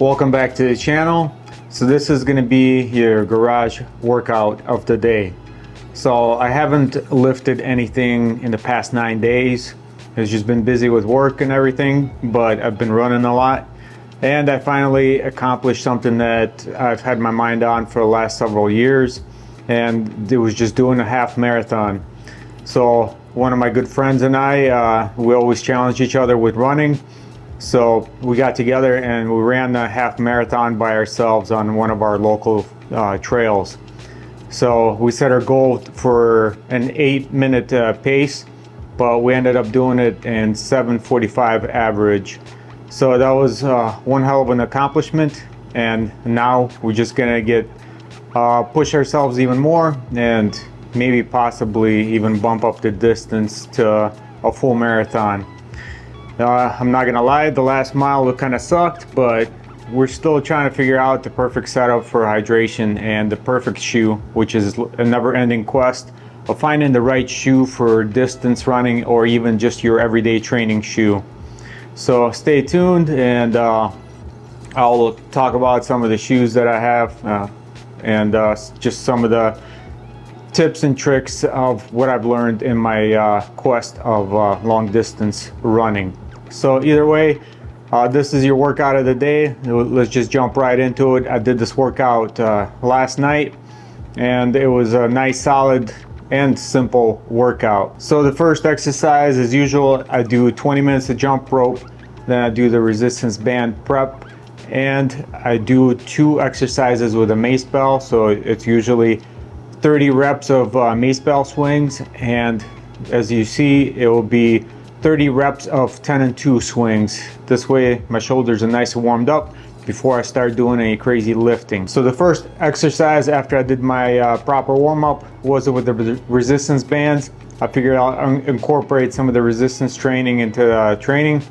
Welcome back to the channel. So this is going to be your garage workout of the day. So I haven't lifted anything in the past 9 days. It's just been busy with work and everything, but I've been running a lot. And I finally accomplished something that I've had my mind on for the last several years, and it was just doing a half marathon. So one of my good friends and I, we always challenge each other with running. So we got together and we ran the half marathon by ourselves on one of our local trails. So we set our goal for an 8-minute pace, but we ended up doing it in 7:45 average. So that was one hell of an accomplishment, and now we're just gonna get push ourselves even more and maybe possibly even bump up the distance to a full marathon. I'm not gonna lie, the last mile kind of sucked, but we're still trying to figure out the perfect setup for hydration and the perfect shoe, which is a never-ending quest of finding the right shoe for distance running or even just your everyday training shoe. So stay tuned, and I'll talk about some of the shoes that I have and just some of the tips and tricks of what I've learned in my quest of long distance running. So either way, this is your workout of the day. Let's just jump right into it. I did this workout last night, and it was a nice, solid and simple workout. So the first exercise, as usual, I do 20 minutes of jump rope, then I do the resistance band prep, and I do 2 exercises with a mace bell. So it's usually 30 reps of mace bell swings, and as you see, it will be 30 reps of 10 and 2 swings. This way my shoulders are nice and warmed up before I start doing any crazy lifting. So the first exercise after I did my proper warm-up was with the resistance bands. I figured I'll incorporate some of the resistance training into training.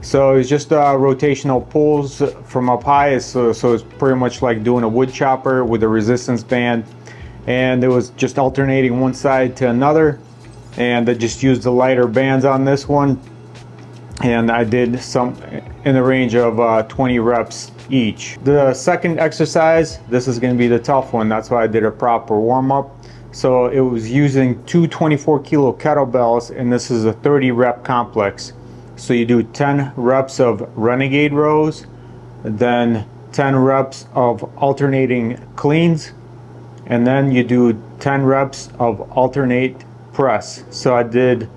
So it's just rotational pulls from up high, so it's pretty much like doing a wood chopper with a resistance band, and it was just alternating one side to another. And I just used the lighter bands on this one, and I did some in the range of 20 reps each. The second exercise, this is going to be the tough one. That's why I did a proper warm-up. So it was using 2 24-kilo kettlebells, and this is a 30 rep complex. So you do 10 reps of renegade rows, then 10 reps of alternating cleans, and then you do 10 reps of alternate press. So I did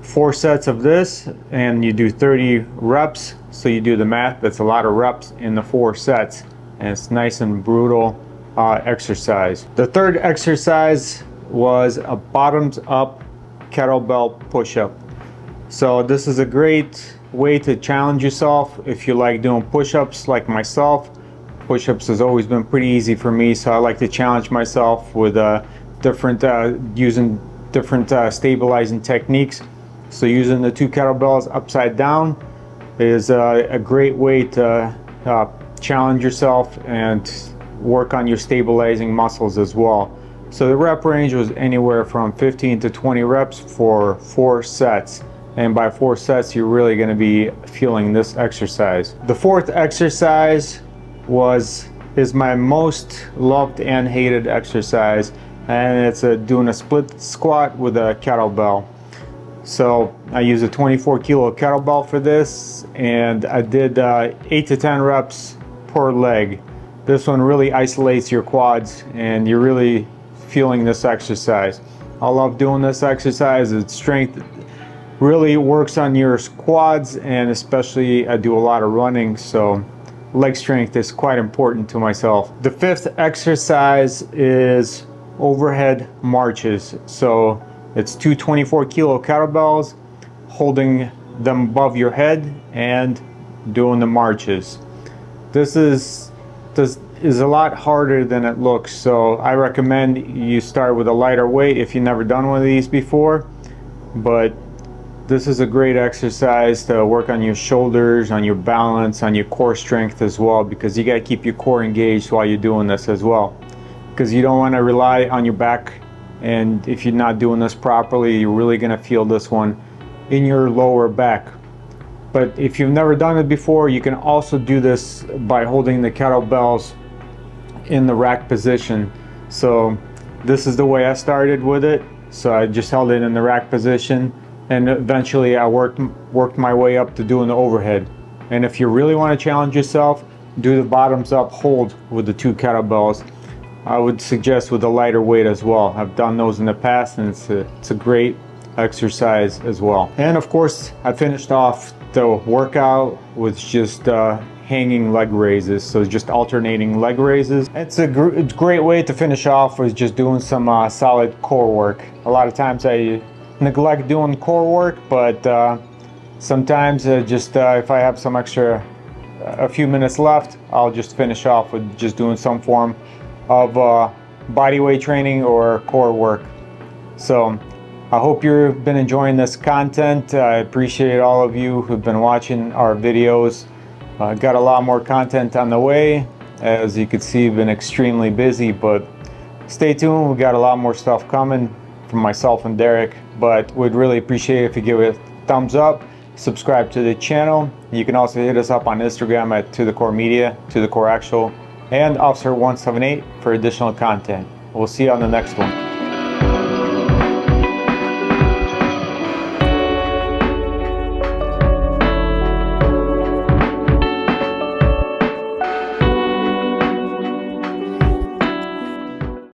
4 sets of this, and you do 30 reps. So you do the math, that's a lot of reps in the 4 sets, and it's nice and brutal exercise. The third exercise was a bottoms up kettlebell push-up. So this is a great way to challenge yourself if you like doing push-ups like myself. Push-ups has always been pretty easy for me, so I like to challenge myself with using different stabilizing techniques. So using the 2 kettlebells upside down is a great way to challenge yourself and work on your stabilizing muscles as well. So the rep range was anywhere from 15 to 20 reps for 4 sets. And by 4 sets, you're really going to be feeling this exercise. The fourth exercise is my most loved and hated exercise, and it's doing a split squat with a kettlebell. So I use a 24-kilo kettlebell for this, and I did 8 to 10 reps per leg. This one really isolates your quads, and you're really feeling this exercise. I love doing this exercise. It's strength really works on your quads, and especially I do a lot of running, so leg strength is quite important to myself. The fifth exercise is overhead marches. So it's 2 24-kilo kettlebells, holding them above your head and doing the marches. This is a lot harder than it looks, so I recommend you start with a lighter weight if you've never done one of these before. But this is a great exercise to work on your shoulders, on your balance, on your core strength as well, because you got to keep your core engaged while you're doing this as well, because you don't want to rely on your back, and if you're not doing this properly, you're really going to feel this one in your lower back. But if you've never done it before, you can also do this by holding the kettlebells in the rack position. So this is the way I started with it. So I just held it in the rack position, and eventually I worked my way up to doing the overhead. And if you really want to challenge yourself, do the bottoms up hold with the 2 kettlebells. I would suggest with a lighter weight as well. I've done those in the past, and it's a great exercise as well. And of course, I finished off the workout with just hanging leg raises, so just alternating leg raises. It's a great way to finish off with just doing some solid core work. A lot of times I neglect doing core work, but sometimes if I have some extra, a few minutes left, I'll just finish off with just doing some form of body weight training or core work. So I hope you've been enjoying this content. I appreciate all of you who've been watching our videos. Got a lot more content on the way. As you can see, been extremely busy, but stay tuned. We got a lot more stuff coming from myself and Derek, but we'd really appreciate it if you give it a thumbs up, subscribe to the channel. You can also hit us up on Instagram at To The Core Media, To The Core Actual, and Officer178 for additional content. We'll see you on the next one.